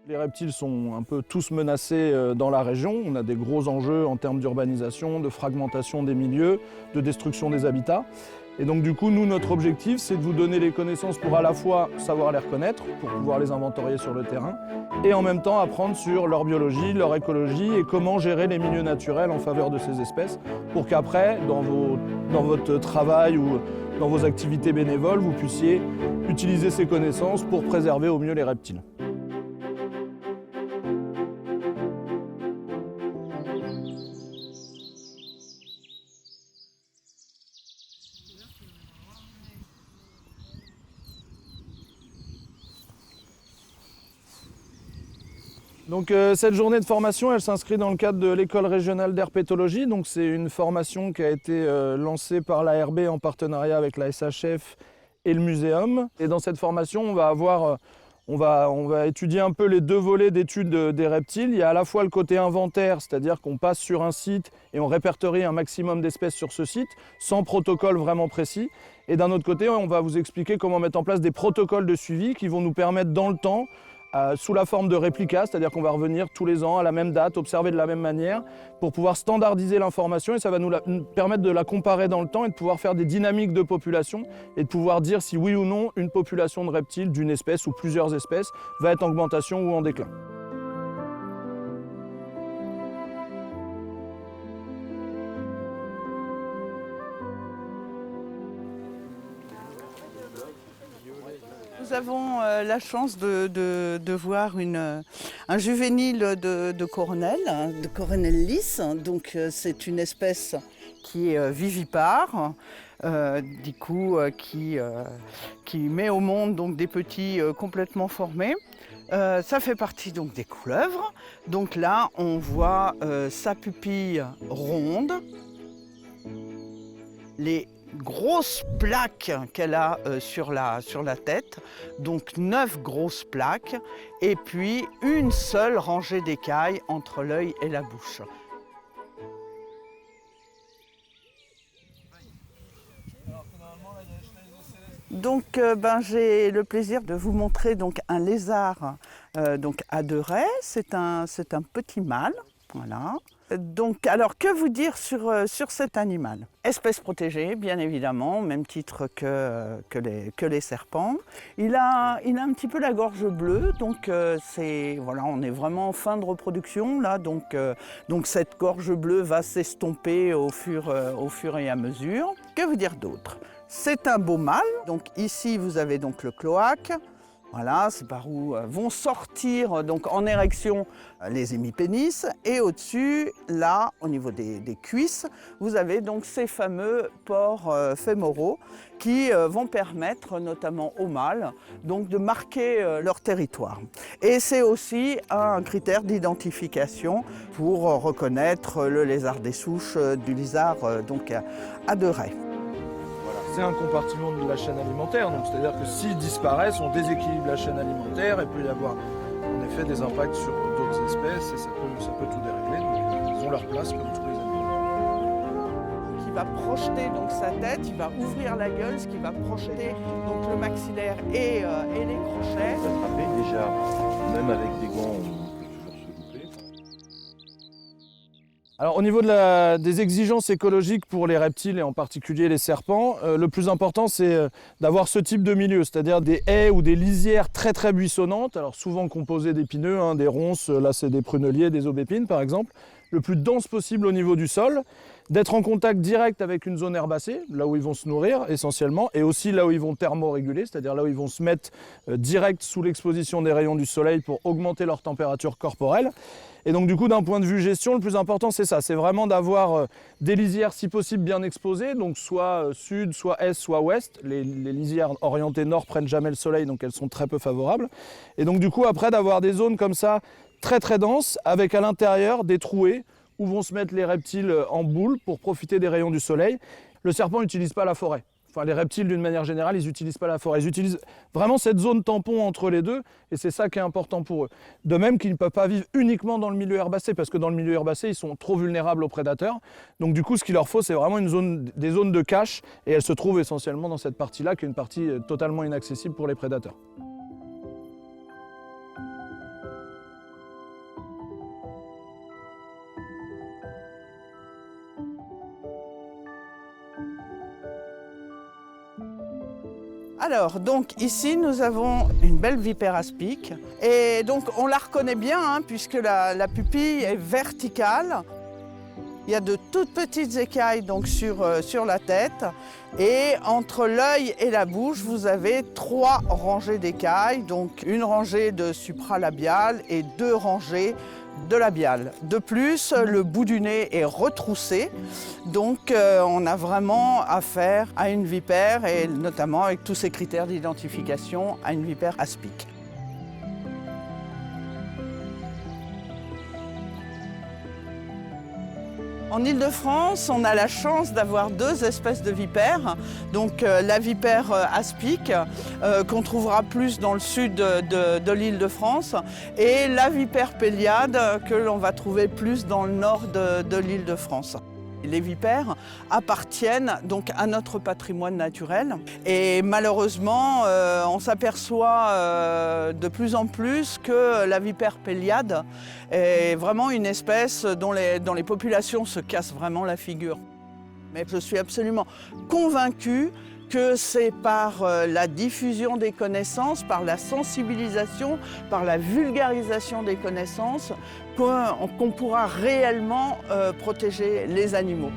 Les reptiles sont un peu tous menacés dans la région. On a des gros enjeux en termes d'urbanisation, de fragmentation des milieux, de destruction des habitats. Et donc du coup, nous, notre objectif, c'est de vous donner les connaissances pour à la fois savoir les reconnaître, pour pouvoir les inventorier sur le terrain, et en même temps apprendre sur leur biologie, leur écologie et comment gérer les milieux naturels en faveur de ces espèces, pour qu'après, dans votre travail ou dans vos activités bénévoles, vous puissiez utiliser ces connaissances pour préserver au mieux les reptiles. Donc cette journée de formation, elle s'inscrit dans le cadre de l'école régionale d'herpétologie. Donc c'est une formation qui a été lancée par l'ARB en partenariat avec la SHF et le muséum. Et dans cette formation, on va étudier un peu les deux volets d'études des reptiles. Il y a à la fois le côté inventaire, c'est-à-dire qu'on passe sur un site et on répertorie un maximum d'espèces sur ce site, sans protocole vraiment précis. Et d'un autre côté, on va vous expliquer comment mettre en place des protocoles de suivi qui vont nous permettre dans le temps, sous la forme de réplica, c'est-à-dire qu'on va revenir tous les ans à la même date, observer de la même manière, pour pouvoir standardiser l'information et ça va nous permettre de la comparer dans le temps et de pouvoir faire des dynamiques de population et de pouvoir dire si oui ou non une population de reptiles d'une espèce ou plusieurs espèces va être en augmentation ou en déclin. Nous avons la chance de voir un juvénile de coronel lisse. Donc c'est une espèce qui est vivipare, qui met au monde donc, des petits complètement formés. Ça fait partie donc des couleuvres. Donc là, on voit sa pupille ronde, les grosses plaques qu'elle a sur la tête, donc 9 grosses plaques, et puis une seule rangée d'écailles entre l'œil et la bouche. Donc j'ai le plaisir de vous montrer donc, un lézard à 2 raies. C'est un petit mâle. Voilà. Donc, alors, que vous dire sur cet animal? Espèce protégée, bien évidemment, au même titre que les serpents. Il a un petit peu la gorge bleue, donc voilà, on est vraiment en fin de reproduction, là, donc cette gorge bleue va s'estomper au fur et à mesure. Que vous dire d'autre? C'est un beau mâle, donc ici vous avez donc le cloaque. Voilà, c'est par où vont sortir donc en érection les hémipénis. Et au-dessus, là, au niveau des cuisses, vous avez donc ces fameux pores fémoraux qui vont permettre notamment aux mâles donc, de marquer leur territoire. Et c'est aussi un critère d'identification pour reconnaître le lézard des souches du lézard donc à 2 raies. C'est un compartiment de la chaîne alimentaire, donc c'est-à-dire que s'ils disparaissent, on déséquilibre la chaîne alimentaire et peut y avoir en effet des impacts sur d'autres espèces et ça peut tout dérégler, donc ils ont leur place comme tous les animaux. Il va projeter donc sa tête, il va ouvrir la gueule, ce qui va projeter donc le maxillaire et les crochets. Attraper déjà, même avec des gants, on peut toujours se louper. Alors au niveau des exigences écologiques pour les reptiles et en particulier les serpents, le plus important c'est d'avoir ce type de milieu, c'est-à-dire des haies ou des lisières très très buissonnantes, alors souvent composées d'épineux, hein, des ronces, là c'est des pruneliers, des aubépines par exemple, le plus dense possible au niveau du sol, d'être en contact direct avec une zone herbacée, là où ils vont se nourrir essentiellement, et aussi là où ils vont thermoréguler, c'est-à-dire là où ils vont se mettre direct sous l'exposition des rayons du soleil pour augmenter leur température corporelle. Et donc du coup, d'un point de vue gestion, le plus important c'est ça, c'est vraiment d'avoir des lisières si possible bien exposées, donc soit sud, soit est, soit ouest. Les lisières orientées nord prennent jamais le soleil, donc elles sont très peu favorables. Et donc du coup, après d'avoir des zones comme ça, très très denses, avec à l'intérieur des trouées, où vont se mettre les reptiles en boule pour profiter des rayons du soleil. Le serpent n'utilise pas la forêt. Enfin, les reptiles, d'une manière générale, ils n'utilisent pas la forêt. Ils utilisent vraiment cette zone tampon entre les deux, et c'est ça qui est important pour eux. De même qu'ils ne peuvent pas vivre uniquement dans le milieu herbacé, parce que dans le milieu herbacé, ils sont trop vulnérables aux prédateurs. Donc du coup, ce qu'il leur faut, c'est vraiment des zones de cache, et elles se trouvent essentiellement dans cette partie-là, qui est une partie totalement inaccessible pour les prédateurs. Alors, donc ici, nous avons une belle vipère aspic. Et donc, on la reconnaît bien, hein, puisque la pupille est verticale. Il y a de toutes petites écailles donc, sur la tête. Et entre l'œil et la bouche, vous avez 3 rangées d'écailles. Donc, une rangée de supralabiale et 2 rangées de labiale. De plus, le bout du nez est retroussé, donc on a vraiment affaire à une vipère et notamment avec tous ces critères d'identification à une vipère aspic. En Île-de-France, on a la chance d'avoir 2 espèces de vipères. Donc la vipère aspic, qu'on trouvera plus dans le sud de l'Île-de-France, et la vipère péliade, que l'on va trouver plus dans le nord de l'Île-de-France. Les vipères appartiennent donc à notre patrimoine naturel et malheureusement on s'aperçoit de plus en plus que la vipère péliade est vraiment une espèce dont les populations se cassent vraiment la figure. Mais je suis absolument convaincue que c'est par la diffusion des connaissances, par la sensibilisation, par la vulgarisation des connaissances qu'on pourra réellement protéger les animaux.